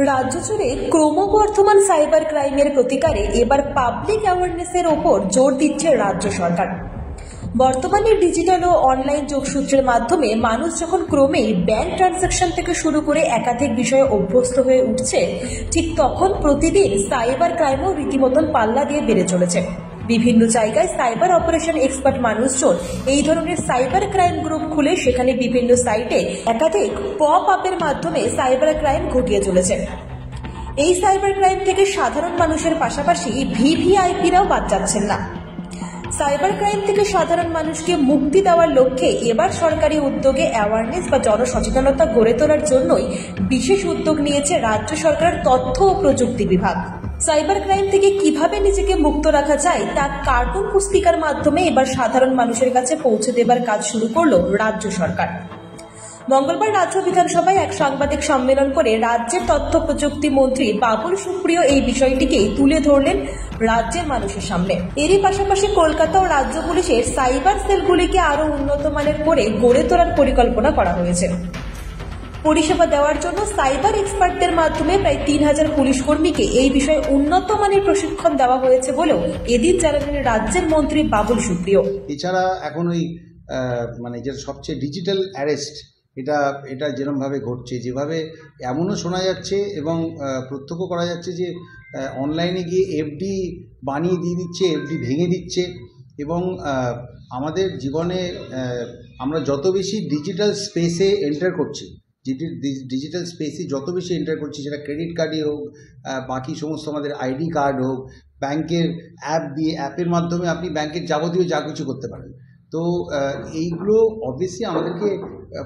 রাজ্য জুড়ে ক্রমবর্ধমান সাইবার ক্রাইমের প্রতিকারে এবার পাবলিক অ্যাওয়ারনেসের ওপর জোর দিচ্ছে রাজ্য সরকার। বর্তমানে ডিজিটাল ও অনলাইন যোগসূত্রের মাধ্যমে মানুষ যখন ক্রমেই ব্যাংক ট্রানজাকশন থেকে শুরু করে একাধিক বিষয়ে অভ্যস্ত হয়ে উঠছে, ঠিক তখন প্রতিদিন সাইবার ক্রাইমও রীতিমতন পাল্লা দিয়ে বেড়ে চলেছে। বিভিন্ন জায়গায় সাইবার অপারেশন এক্সপার্ট মানুষজন এই ধরনের সাইবার ক্রাইম গ্রুপ খুলে সেখানে বিভিন্ন সাইটে একাধিক পপ আপের মাধ্যমে সাইবার ক্রাইম ঘটিয়ে চলেছে। এই সাইবার ক্রাইম থেকে সাধারণ মানুষের পাশাপাশি ভিভিআইপিরাও বাদ যাচ্ছেন না। সাইবার ক্রাইম থেকে সাধারণ মানুষকে মুক্তি দেওয়ার লক্ষ্যে এবার সরকারি উদ্যোগে অ্যাওয়ারনেস বা জনসচেতনতা গড়ে তোলার জন্যই বিশেষ উদ্যোগ নিয়েছে রাজ্য সরকারের তথ্য ও প্রযুক্তি বিভাগ। সাইবার ক্রাইম থেকে কিভাবে নিজেকে মুক্ত রাখা যায় তা কার্টুন পুস্তিকার মাধ্যমে এবার সাধারণ মানুষের কাছে পৌঁছে দেবার কাজ শুরু করলো রাজ্য সরকার। মঙ্গলবার রাজ্য বিধানসভায় এক সাংবাদিক সম্মেলন করে রাজ্যের তথ্য প্রযুক্তি মন্ত্রী বাবুল সুপ্রিয় এই বিষয়টিকেই তুলে ধরলেন রাজ্যের মানুষের সামনে। এরই পাশাপাশি কলকাতা ও রাজ্য পুলিশের সাইবার সেলগুলিকে আরও উন্নত মানের করে গড়ে তোলার পরিকল্পনা করা হয়েছে। পরিষেবা দেওয়ার জন্য সাইবার এক্সপার্টদের মাধ্যমে প্রায় 3000 পুলিশ কর্মীকে এই বিষয়ে উন্নত মানের প্রশিক্ষণ দেওয়া হয়েছে বলেও এদিন জানালেন রাজ্যের মন্ত্রী বাবুল সুপ্রিয়। এছাড়া এখন ওই যেটা সবচেয়ে ডিজিটাল অ্যারেস্ট এটা যেরকমভাবে ঘটছে, যেভাবে এমনও শোনা যাচ্ছে এবং প্রত্যক্ষ করা যাচ্ছে যে অনলাইনে গিয়ে এফডি বানিয়ে দিয়ে দিচ্ছে, এফডি ভেঙে দিচ্ছে। এবং আমাদের জীবনে আমরা যত বেশি ডিজিটাল স্পেসে এন্টার করছি, ডিজিটাল স্পেসে যত বেশি এন্টার করছি, সেটা ক্রেডিট কার্ডই হোক, বাকি সমস্ত আমাদের আইডি কার্ড হোক, ব্যাংকের অ্যাপের মাধ্যমে আপনি ব্যাংকের যাবতীয় যা কিছু করতে পারেন। তো এইগুলো অবভিয়াসলি আমাদেরকে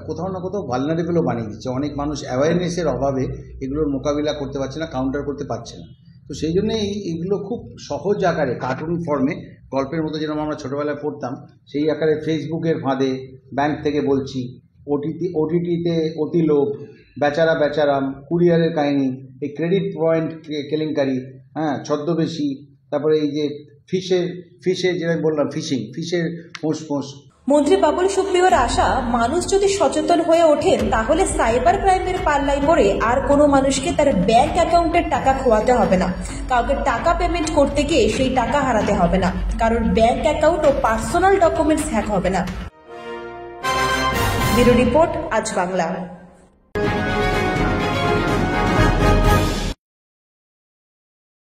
কোথাও না কোথাও ভালনারেবলও বানিয়ে দিচ্ছে। অনেক মানুষ অ্যাওয়ারনেসের অভাবে এগুলোর মোকাবিলা করতে পারছে না, কাউন্টার করতে পারছে না। তো সেই জন্য এইগুলো খুব সহজ আকারে কার্টুন ফর্মে, গল্পের মতো যেরকম আমরা ছোটোবেলায় পড়তাম, সেই আকারে ফেসবুকের ফাঁদে ব্যাংক থেকে বলছি, ওটিটিতে অতিলোভ, বেচারা বেচারাম, কুরিয়ারের কাহিনী, এই ক্রেডিট পয়েন্ট কেলেঙ্কারি, ছদ্মবেশী, তারপরে এই যে ফিশের যেটা বললাম, ফিশের ফোঁস। মন্ত্রী বাবুল সুপ্রিয়র আশা, মানুষ যদি সচেতন হয়ে ওঠেন তাহলে সাইবার ক্রাইমের পাল্লায় পড়ে আর কোনো মানুষকে তার ব্যাংক অ্যাকাউন্টের টাকা খোয়াতে হবে না, কাউকে টাকা পেমেন্ট করতে গিয়ে সেই টাকা হারাতে হবে না, কারোর ব্যাংক অ্যাকাউন্ট ও পার্সোনাল ডকুমেন্টস হ্যাক হবে না। ব্যুরো রিপোর্ট, আজ বাংলা।